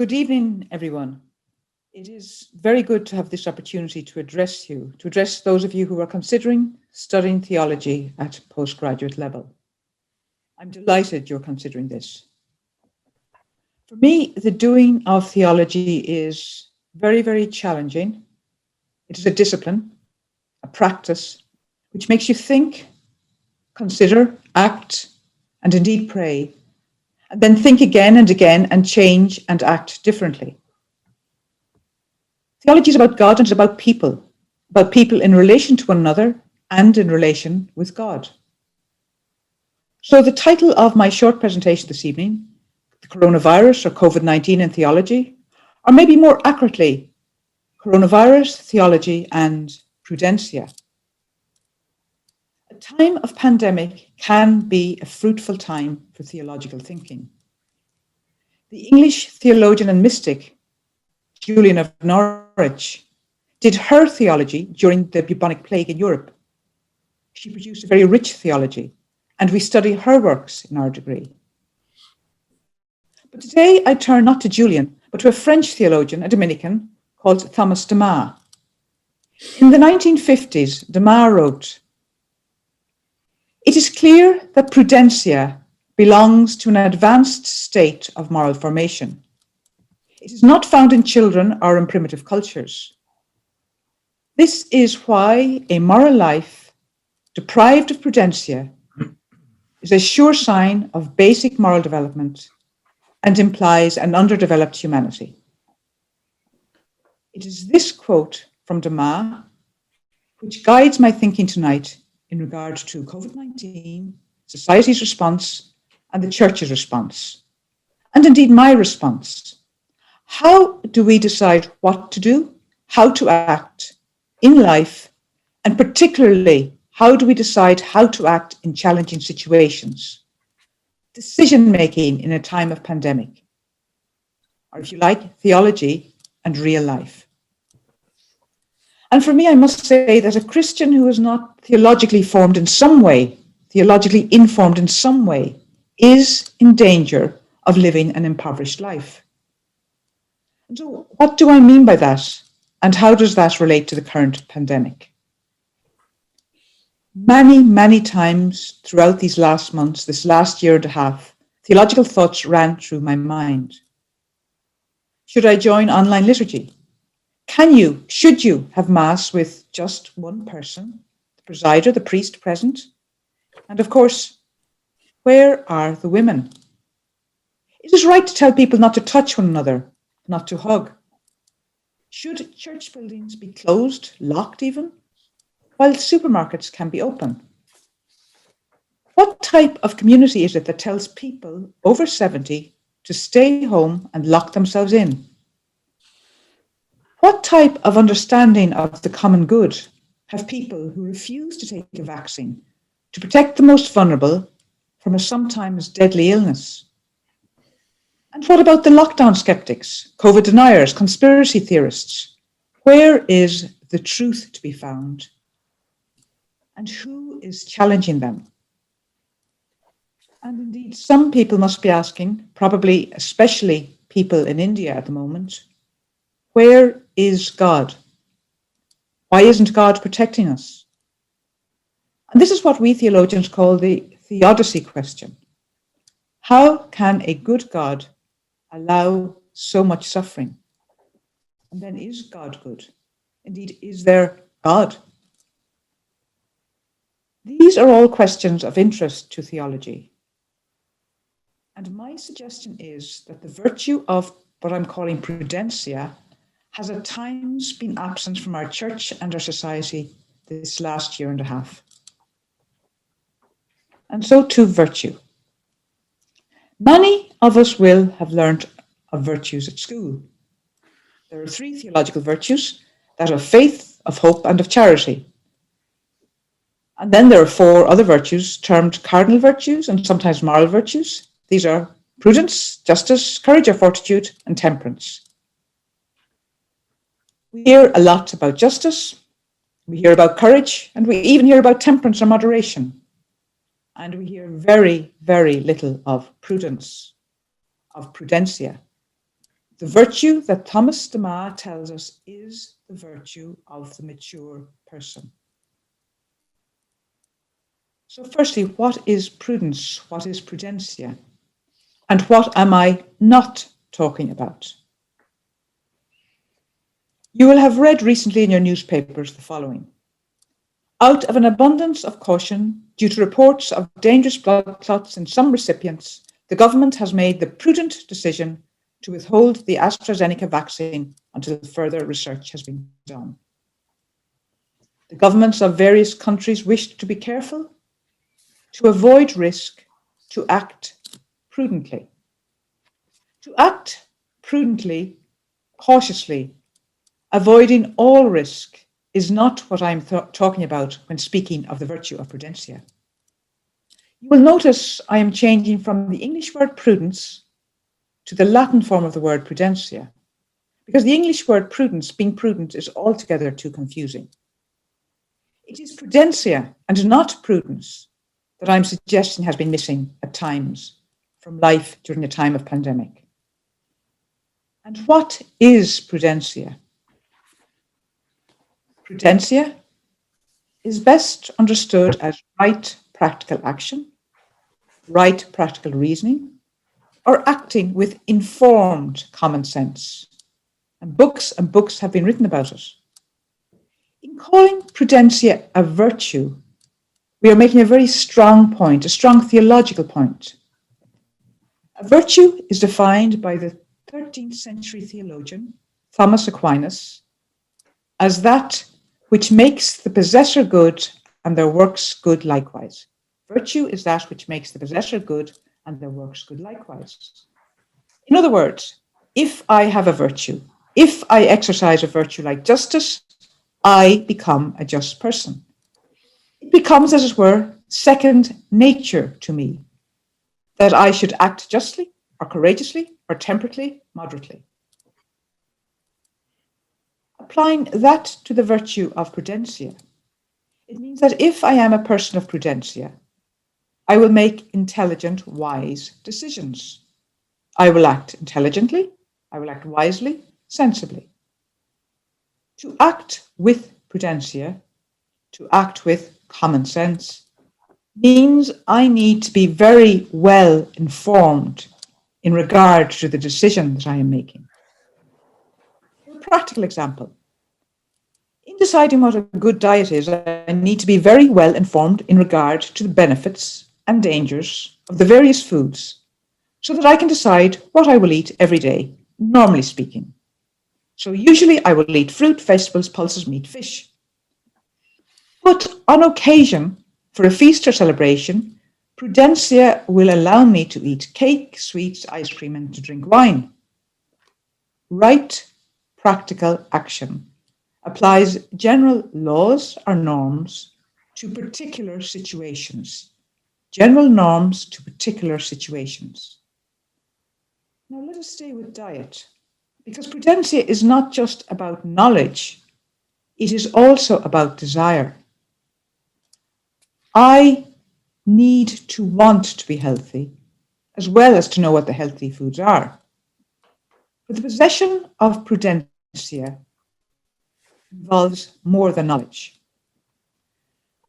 Good evening, everyone. It is very good to have this opportunity to address you, to address those of you who are considering studying theology at postgraduate level. I'm delighted you're considering this. For me, the doing of theology is very, very challenging. It is a discipline, a practice, which makes you think, consider, act, and indeed pray, and then think again and change and act differently. Theology is about God and it's about people in relation to one another and in relation with God. So the title of my short presentation this evening, the coronavirus or COVID-19 in theology, or maybe more accurately, coronavirus, theology and prudentia. A time of pandemic can be a fruitful time for theological thinking. The English theologian and mystic Julian of Norwich did her theology during the bubonic plague in Europe. She produced a very rich theology, and we study her works in our degree. But today I turn not to Julian, but to a French theologian, a Dominican, called Thomas Dumas. In the 1950s, Dumas wrote, "It is clear that prudentia belongs to an advanced state of moral formation. It is not found in children or in primitive cultures. This is why a moral life deprived of prudentia is a sure sign of basic moral development and implies an underdeveloped humanity." It is this quote from Dumas which guides my thinking tonight in regard to COVID-19, society's response, and the church's response, and indeed my response. How do we decide what to do, how to act in life, and particularly, how do we decide how to act in challenging situations? Decision-making in a time of pandemic, or if you like, theology and real life. And for me, I must say that a Christian who is not theologically informed in some way, is in danger of living an impoverished life. So what do I mean by that? And how does that relate to the current pandemic? Many, many times throughout these last months, this last year and a half, theological thoughts ran through my mind. Should I join online liturgy? Should you have Mass with just one person, the presider, the priest present? And of course, where are the women? Is it right to tell people not to touch one another, not to hug? Should church buildings be closed, locked even, while supermarkets can be open? What type of community is it that tells people over 70 to stay home and lock themselves in? What type of understanding of the common good have people who refuse to take a vaccine to protect the most vulnerable from a sometimes deadly illness? And what about the lockdown skeptics, COVID deniers, conspiracy theorists? Where is the truth to be found? And who is challenging them? And indeed, some people must be asking, probably especially people in India at the moment, where is God? Why isn't God protecting us? And this is what we theologians call the theodicy question. How can a good God allow so much suffering? And then is God good? Indeed, is there God? These are all questions of interest to theology. And my suggestion is that the virtue of what I'm calling prudentia has at times been absent from our church and our society this last year and a half. And so to virtue. Many of us will have learned of virtues at school. There are 3 theological virtues, that of faith, of hope, and of charity. And then there are 4 other virtues termed cardinal virtues and sometimes moral virtues. These are prudence, justice, courage or fortitude, and temperance. We hear a lot about justice, we hear about courage, and we even hear about temperance or moderation. And we hear very, very little of prudence, of prudentia. the virtue that Thomas de Ma tells us is the virtue of the mature person. So firstly, what is prudence? What is prudentia? And what am I not talking about? You will have read recently in your newspapers the following. Out of an abundance of caution, due to reports of dangerous blood clots in some recipients, the government has made the prudent decision to withhold the AstraZeneca vaccine until further research has been done. The governments of various countries wished to be careful, to avoid risk, to act prudently. To act prudently, cautiously, avoiding all risk is not what I'm talking about when speaking of the virtue of prudentia. You will notice I am changing from the English word prudence to the Latin form of the word prudentia, because the English word prudence, being prudent, is altogether too confusing. It is prudentia and not prudence that I'm suggesting has been missing at times from life during a time of pandemic. And what is prudentia? Prudentia is best understood as right practical action, right practical reasoning, or acting with informed common sense. And books have been written about it. In calling prudentia a virtue, we are making a very strong point, a strong theological point. A virtue is defined by the 13th century theologian, Thomas Aquinas, as that which makes the possessor good and their works good likewise. Virtue is that which makes the possessor good and their works good likewise. In other words, if I have a virtue, if I exercise a virtue like justice, I become a just person. It becomes, as it were, second nature to me, that I should act justly or courageously or temperately, moderately. Applying that to the virtue of prudentia, it means that if I am a person of prudentia, I will make intelligent, wise decisions. I will act intelligently, I will act wisely, sensibly. To act with prudentia, to act with common sense, means I need to be very well informed in regard to the decision that I am making. For a practical example, in deciding what a good diet is, I need to be very well informed in regard to the benefits and dangers of the various foods so that I can decide what I will eat every day, normally speaking. So usually I will eat fruit, vegetables, pulses, meat, fish. But on occasion, for a feast or celebration, prudentia will allow me to eat cake, sweets, ice cream, and to drink wine. Right practical action applies general laws or norms to particular situations. General norms to particular situations. Now let us stay with diet, because prudentia is not just about knowledge, it is also about desire. I need to want to be healthy, as well as to know what the healthy foods are. But the possession of prudentia involves more than knowledge.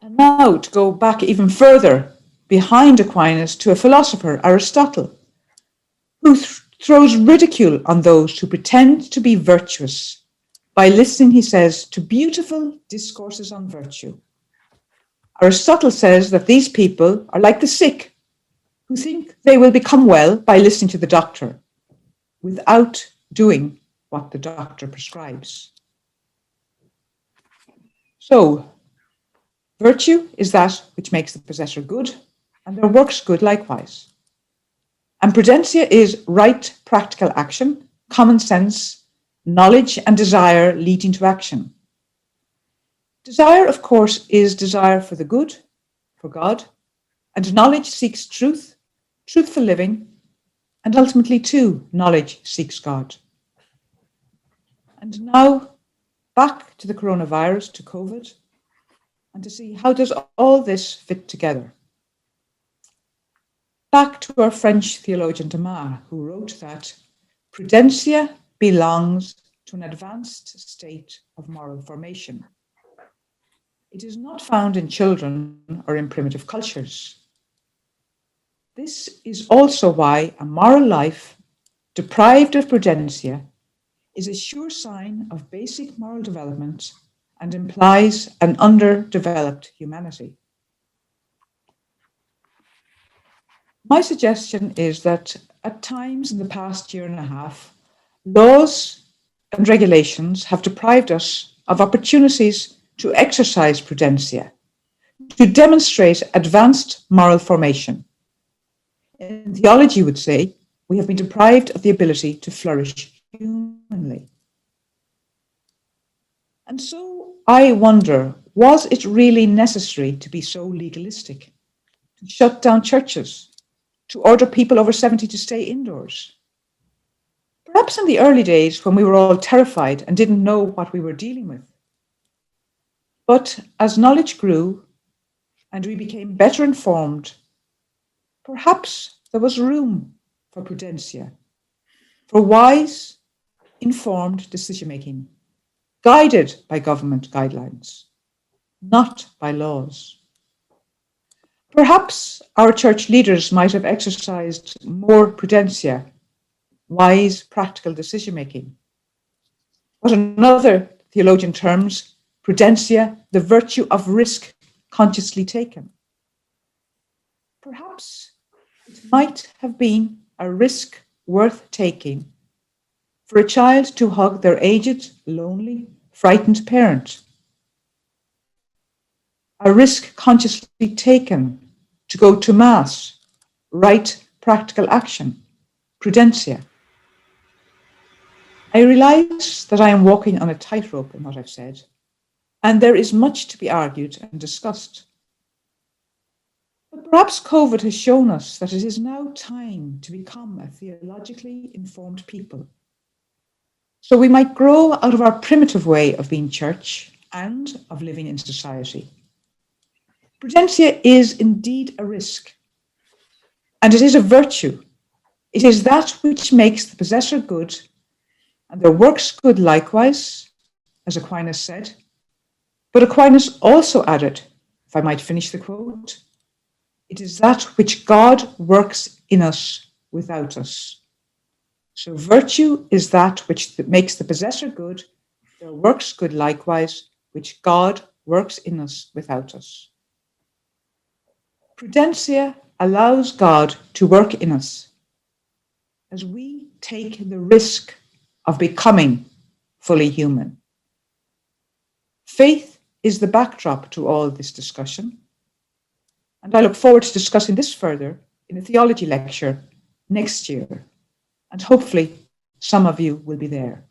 And now to go back even further behind Aquinas to a philosopher, Aristotle, who throws ridicule on those who pretend to be virtuous by listening, he says, to beautiful discourses on virtue. Aristotle says that these people are like the sick who think they will become well by listening to the doctor without doing what the doctor prescribes. So, virtue is that which makes the possessor good and their works good likewise. And prudentia is right practical action, common sense, knowledge and desire leading to action. Desire, of course, is desire for the good, for God, and knowledge seeks truth, truthful living, and ultimately too, knowledge seeks God. And now, back to the coronavirus, to COVID, and to see how does all this fit together. Back to our French theologian de Ma, who wrote that Prudentia belongs to an advanced state of moral formation. It is not found in children or in primitive cultures. This is also why a moral life deprived of prudentia is a sure sign of basic moral development and implies an underdeveloped humanity. My suggestion is that at times in the past year and a half, laws and regulations have deprived us of opportunities to exercise prudentia, to demonstrate advanced moral formation. In theology, would say, we have been deprived of the ability to flourish humanly. And so I wonder, was it really necessary to be so legalistic, to shut down churches, to order people over 70 to stay indoors? Perhaps in the early days when we were all terrified and didn't know what we were dealing with. But as knowledge grew and we became better informed, perhaps there was room for prudentia, for wise, informed decision-making, guided by government guidelines, not by laws. Perhaps our church leaders might have exercised more prudentia, wise, practical decision-making. What in other theologian terms, prudentia, the virtue of risk consciously taken. Perhaps it might have been a risk worth taking for a child to hug their aged, lonely, frightened parent. A risk consciously taken to go to Mass, right practical action, prudentia. I realize that I am walking on a tightrope in what I've said, and there is much to be argued and discussed. But perhaps COVID has shown us that it is now time to become a theologically informed people, so we might grow out of our primitive way of being church and of living in society. Prudentia is indeed a risk, and it is a virtue. It is that which makes the possessor good, and their works good likewise, as Aquinas said. But Aquinas also added, if I might finish the quote, it is that which God works in us without us. So virtue is that which makes the possessor good, their works good likewise, which God works in us without us. Prudentia allows God to work in us as we take the risk of becoming fully human. Faith is the backdrop to all this discussion, and I look forward to discussing this further in a theology lecture next year, and hopefully some of you will be there.